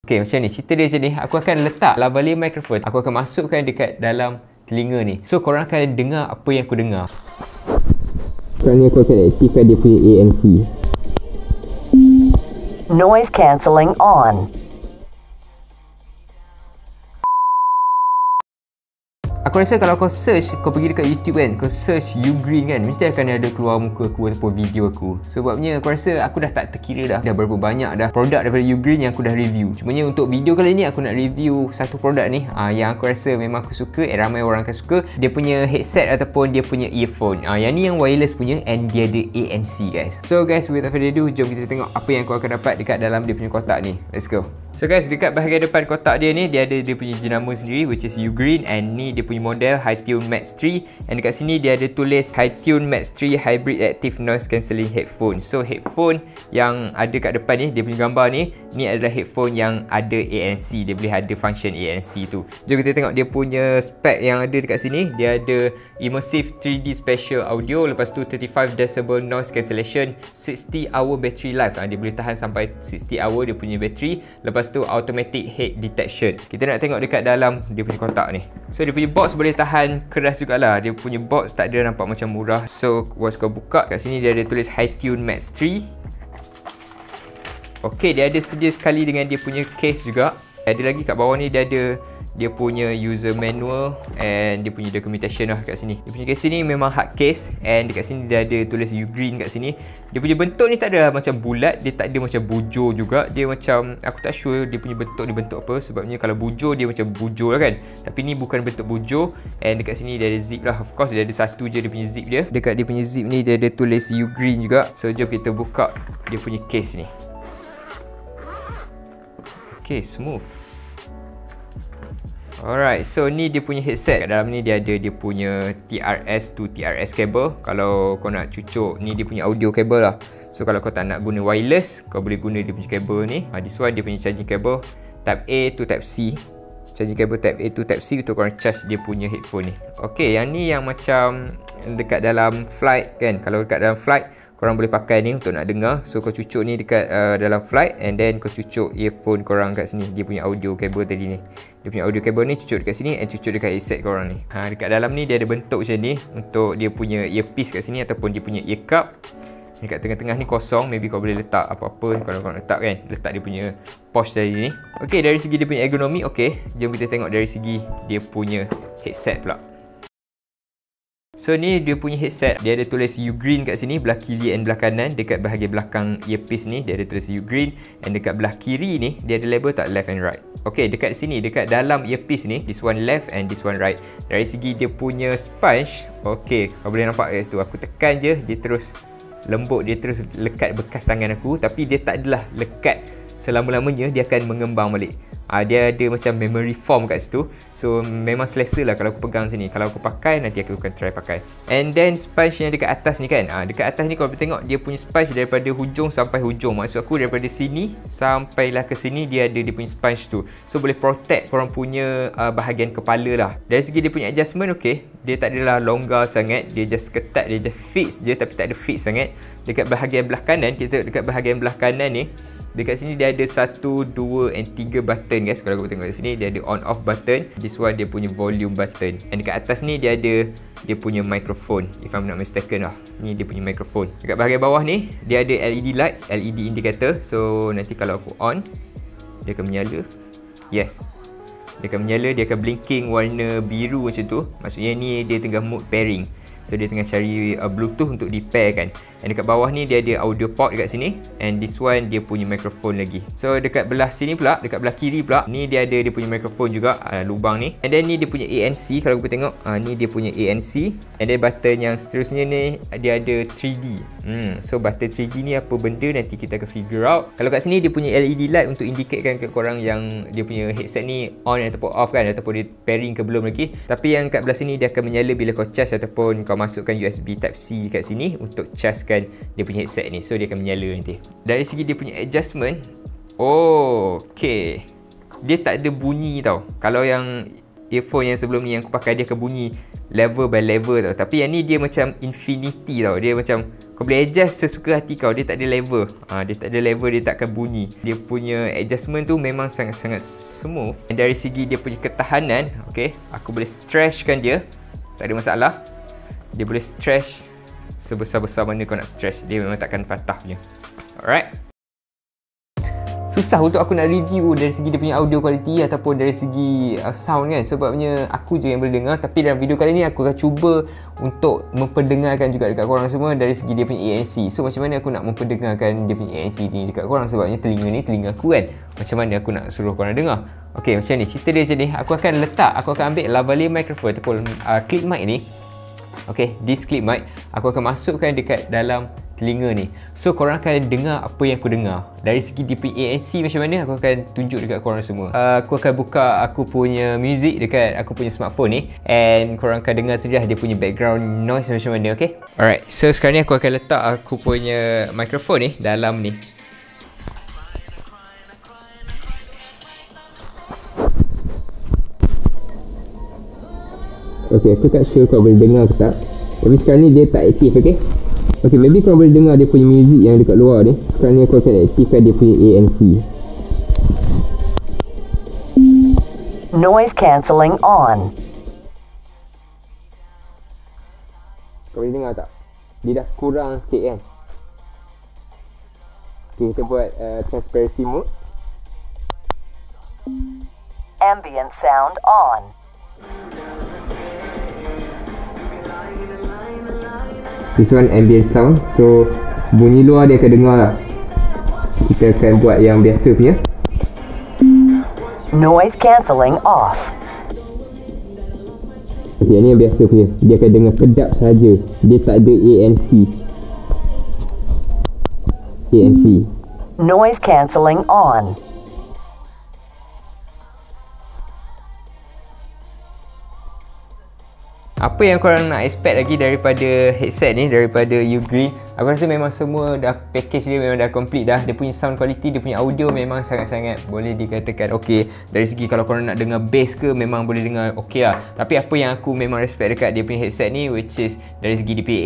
Okay, macam ni. Cerita dia macam ni. Aku akan letak lavalier microphone. Aku akan masukkan dekat dalam telinga ni. So, korang akan dengar apa yang aku dengar. Sekarang ni aku akan aktifkan dia punya ANC. Noise cancelling on. Aku rasa kalau kau search, kau pergi dekat YouTube kan, kau search Ugreen kan, mesti akan ada keluar muka aku ataupun video aku. Sebabnya aku rasa aku dah tak terkira dah berapa banyak dah produk daripada Ugreen yang aku dah review. Cumanya untuk video kali ni aku nak review satu produk ni yang aku rasa memang aku suka, ramai orang akan suka. Dia punya headset ataupun dia punya earphone. Yang ni yang wireless punya and dia ada ANC guys. So guys, without further ado, jom kita tengok apa yang kau akan dapat dekat dalam dia punya kotak ni. Let's go. So guys, dekat bahagian depan kotak dia ni, dia ada dia punya jenama sendiri, which is Ugreen, and ni dia punya model HiTune Max 3, and dekat sini dia ada tulis HiTune Max 3 Hybrid Active Noise Cancelling Headphone. So headphone yang ada kat depan ni, dia punya gambar ni adalah headphone yang ada ANC, dia boleh ada function ANC tu. Jom kita tengok dia punya spek yang ada dekat sini. Dia ada Immersive 3D Spatial Audio, lepas tu 35 decibel noise cancellation, 60 hour battery life. Dia boleh tahan sampai 60 hour dia punya battery. Lepas tu automatic head detection. Kita nak tengok dekat dalam dia punya kotak ni. So dia punya box boleh tahan keras jugalah. Dia punya box tak ada nampak macam murah. So once kau buka, kat sini dia ada tulis HiTune Max 3. Okay, dia ada sedia sekali dengan dia punya case juga. Ada lagi kat bawah ni dia ada dia punya user manual and dia punya documentation lah kat sini. Dia punya case ni memang hard case, and dekat sini dia ada tulis Ugreen kat sini. Dia punya bentuk ni tak ada macam bulat, dia tak ada macam bujur juga. Dia macam, aku tak sure dia punya bentuk ni bentuk apa, sebabnya kalau bujur dia macam bujur lah kan. Tapi ni bukan bentuk bujur, and dekat sini dia ada zip lah. Of course dia ada satu je dia punya zip dia. Dekat dia punya zip ni dia ada tulis Ugreen juga. So jom kita buka dia punya case ni. Okay, smooth. Alright, so ni dia punya headset. Kat dalam ni dia ada dia punya TRS to TRS cable. Kalau kau nak cucuk, ni dia punya audio cable lah. So kalau kau tak nak guna wireless, kau boleh guna dia punya cable ni. This one dia punya charging cable Type A to Type C. Charging cable Type A to Type C untuk korang charge dia punya headphone ni. Okay, yang ni yang macam dekat dalam flight kan. Kalau dekat dalam flight, korang boleh pakai ni untuk nak dengar. So kau cucuk ni dekat dalam flight, and then kau cucuk earphone korang kat sini. Dia punya audio cable tadi ni. Dia punya audio cable ni cucuk dekat sini and cucuk dekat headset korang ni. Dekat dalam ni dia ada bentuk macam ni untuk dia punya earpiece kat sini ataupun dia punya ear cup. Dekat tengah-tengah ni kosong, maybe kau boleh letak apa-apa kalau kau nak letak kan. Letak dia punya pouch tadi ni. Okay, dari segi dia punya ergonomi, okay. Jom kita tengok dari segi dia punya headset pula. So ni dia punya headset. Dia ada tulis Ugreen kat sini, belah kiri and belah kanan. Dekat bahagian belakang earpiece ni dia ada tulis Ugreen, and dekat belah kiri ni dia ada label tak left and right. Okay, dekat sini, dekat dalam earpiece ni, this one left and this one right. Dari segi dia punya sponge, okay, kau boleh nampak kat situ. Aku tekan je, dia terus lembut, dia terus lekat bekas tangan aku. Tapi dia tak adalah lekat selama-lamanya, dia akan mengembang balik. Dia ada macam memory foam kat situ. So memang selesa lah kalau aku pegang sini. Kalau aku pakai, nanti aku akan try pakai. And then sponge yang dekat atas ni kan, dekat atas ni kalau boleh tengok, dia punya sponge daripada hujung sampai hujung. Maksud aku daripada sini sampailah ke sini dia ada dia punya sponge tu. So boleh protect korang punya bahagian kepala lah. Dari segi dia punya adjustment, okay, dia tak adalah longgar sangat. Dia just ketat, dia just fix je, tapi tak ada fix sangat. Dekat bahagian belah kanan, kita dekat bahagian belah kanan ni, dekat sini dia ada 1, 2 and 3 button guys. Kalau korang tengok di sini, dia ada on off button. This one dia punya volume button. And dekat atas ni dia ada dia punya microphone, if I'm not mistaken lah. Ni dia punya microphone. Dekat bahagian bawah ni dia ada LED light, LED indicator. So nanti kalau aku on, dia akan menyala. Yes, dia akan menyala, dia akan blinking warna biru macam tu. Maksudnya ni dia tengah mode pairing. So dia tengah cari Bluetooth untuk di pair kan. And dekat bawah ni dia ada audio port dekat sini. And this one dia punya microphone lagi. So dekat belah sini pula, dekat belah kiri pula, ni dia ada dia punya microphone juga, lubang ni. And then ni dia punya ANC. Kalau kita tengok, ni dia punya ANC. And then button yang seterusnya ni, dia ada 3D. So button 3D ni apa benda, nanti kita akan figure out. Kalau kat sini dia punya LED light untuk indicate ke korang yang dia punya headset ni on ataupun off kan, ataupun dia pairing ke belum lagi. Tapi yang kat belah sini dia akan menyala bila kau charge ataupun kau masukkan USB Type C kat sini untuk chargekan dia punya headset ni. So dia akan menyala nanti. Dari segi dia punya adjustment, okay, dia tak ada bunyi tau. Kalau yang earphone yang sebelum ni yang aku pakai, dia akan bunyi level by level tau. Tapi yang ni dia macam infinity tau. Dia macam kau boleh adjust sesuka hati kau. Dia tak ada level. Dia tak ada level, dia tak akan bunyi. Dia punya adjustment tu memang sangat-sangat smooth. Dan dari segi dia punya ketahanan, okay, aku boleh stretchkan dia. Tak ada masalah. Dia boleh stretch sebesar-besar mana kau nak stretch. Dia memang takkan patah punya. Alright. Susah untuk aku nak review dari segi dia punya audio quality ataupun dari segi sound kan, sebabnya aku je yang boleh dengar. Tapi dalam video kali ni aku akan cuba untuk memperdengarkan juga dekat korang semua dari segi dia punya ANC. So macam mana aku nak memperdengarkan dia punya ANC ni dekat korang, sebabnya telinga ni telinga aku kan. Macam mana aku nak suruh korang dengar? Okay, macam ni cerita dia macam ni. Aku akan ambil lavalier microphone ataupun clip mic ni. Okay, this clip mic aku akan masukkan dekat dalam telinga ni. So korang akan dengar apa yang aku dengar. Dari segi dia punya ANC macam mana, aku akan tunjuk dekat korang semua. Aku akan buka aku punya music dekat aku punya smartphone ni, and korang akan dengar sendiri dia punya background noise macam mana, okay? Alright, so sekarang ni aku akan letak aku punya microphone ni dalam ni. Okay, aku tak sure kau boleh dengar ke tak. Tapi sekarang ni dia tak aktif, okay? Okay, maybe kau boleh dengar dia punya music yang dekat luar ni. Sekarang ni aku akan aktifkan dia punya ANC. Noise cancelling on. Kau boleh dengar tak? Dia dah kurang sikit kan? Okay, kita buat transparency mode. Ambient sound on. This one ambient sound. So bunyi luar dia akan dengar lah. Kita akan buat yang biasa punya. Noise cancelling off. Okay, yang ni yang biasa punya. Dia akan dengar kedap saja. Dia tak ada ANC. Noise cancelling on. Apa yang korang nak expect lagi daripada headset ni, daripada Ugreen? Aku rasa memang semua dah package dia memang dah complete dah. Dia punya sound quality, dia punya audio memang sangat-sangat boleh dikatakan okey. Dari segi kalau korang nak dengar bass ke, memang boleh dengar okey lah. Tapi apa yang aku memang respect dekat dia punya headset ni, which is dari segi dia punya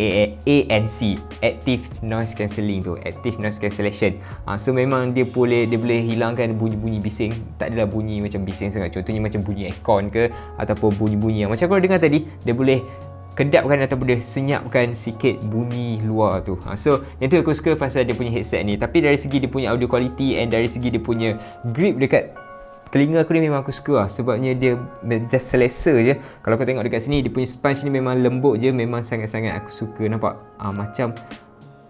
ANC, Active Noise Cancelling tu, Active Noise Cancellation. So memang dia boleh hilangkan bunyi-bunyi bising. Tak adalah bunyi macam bising sangat. Contohnya macam bunyi aircon ke, ataupun bunyi-bunyi yang macam korang dengar tadi, dia boleh kedapkan ataupun dia senyapkan sikit bunyi luar tu. So yang tu aku suka pasal dia punya headset ni. Tapi dari segi dia punya audio quality and dari segi dia punya grip dekat telinga aku ni memang aku suka lah. Sebabnya dia just selesa je. Kalau kau tengok dekat sini, dia punya sponge ni memang lembut je. Memang sangat-sangat aku suka. Nampak? Macam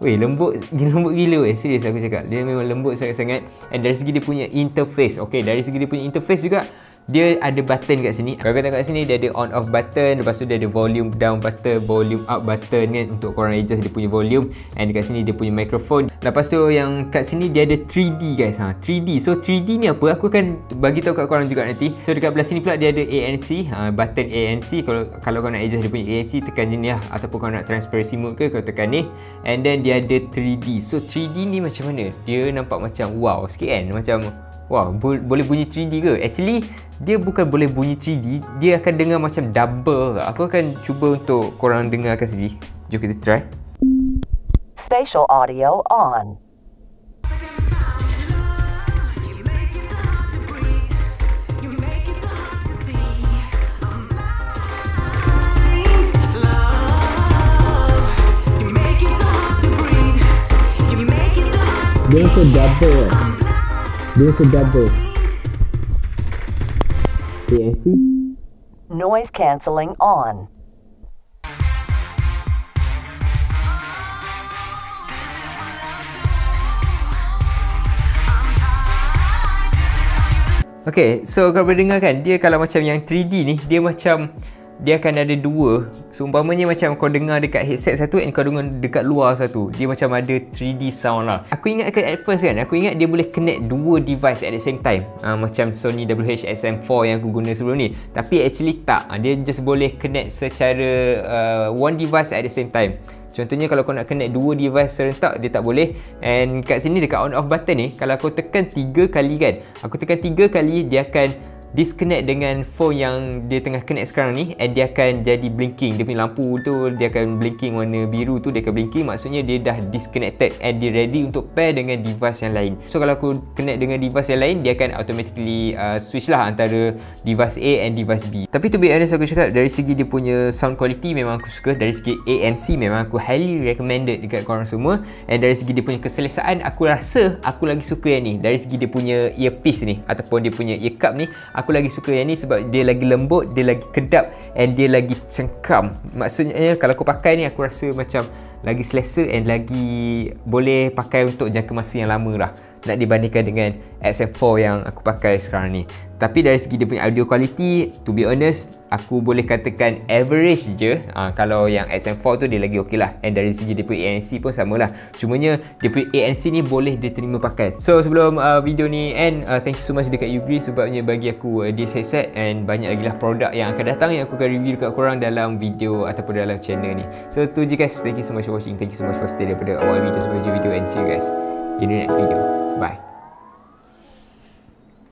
lembut gila weh. Serius aku cakap. Dia memang lembut sangat-sangat. And dari segi dia punya interface, okay, dari segi dia punya interface juga, dia ada button kat sini. Kalau kau tengok kat sini, dia ada on off button. Lepas tu dia ada volume down button, volume up button kan, untuk korang adjust dia punya volume. And dekat sini dia punya microphone. Lepas tu yang kat sini dia ada 3D guys. 3D. So 3D ni apa? Aku akan bagi tahu kat korang juga nanti. So dekat belah sini pula dia ada ANC, button ANC. Kalau kau nak adjust dia punya ANC, tekan je ni lah. Ataupun kau nak transparency mode ke, kau tekan ni. And then dia ada 3D. So 3D ni macam mana? Dia nampak macam wow sikit kan? Macam wow, boleh bunyi 3D ke? Actually, dia bukan boleh bunyi 3D, dia akan dengar macam double. Aku akan cuba untuk korang dengarkan sendiri. Jom kita try. Spatial audio on. Dia rasa double. ANC. Noise cancelling on. Okay, so kau boleh dengar kan, dia kalau macam yang 3D ni, dia macam dia akan ada dua. So umpamanya macam kau dengar dekat headset satu and kau dengar dekat luar satu, dia macam ada 3D sound lah. Aku ingat at first kan, aku ingat dia boleh connect dua device at the same time, macam Sony WH-SM4 yang aku guna sebelum ni. Tapi actually tak, dia just boleh connect secara one device at the same time. Contohnya kalau kau nak connect dua device serentak, dia tak boleh. And kat sini dekat on off button ni, kalau aku tekan 3 kali kan, aku tekan 3 kali, dia akan disconnect dengan phone yang dia tengah connect sekarang ni, and dia akan jadi blinking. Dia punya lampu tu dia akan blinking, warna biru tu dia akan blinking, maksudnya dia dah disconnected and dia ready untuk pair dengan device yang lain. So kalau aku connect dengan device yang lain, dia akan automatically switch lah antara device A and device B. Tapi to be honest, aku cakap dari segi dia punya sound quality memang aku suka, dari segi ANC memang aku highly recommended dekat korang semua, and dari segi dia punya keselesaan aku rasa aku lagi suka yang ni. Dari segi dia punya earpiece ni ataupun dia punya ear cup ni, aku lagi suka yang ni sebab dia lagi lembut, dia lagi kedap, and dia lagi cengkam. Maksudnya kalau aku pakai ni aku rasa macam lagi selesa and lagi boleh pakai untuk jangka masa yang lama lah, nak dibandingkan dengan XM4 yang aku pakai sekarang ni. Tapi dari segi dia punya audio quality, to be honest, aku boleh katakan average je. Kalau yang XM4 tu dia lagi okey lah, and dari segi dia punya ANC pun samalah. Cumanya dia punya ANC ni boleh diterima pakai. So sebelum video ni end, thank you so much dekat Ugreen sebabnya bagi aku this headset, and banyak lagi lah produk yang akan datang yang aku akan review dekat korang dalam video ataupun dalam channel ni. So tu je guys, thank you so much for watching, thank you so much for stay daripada awal video sampai hujung video, and see you guys in the next video. Bye.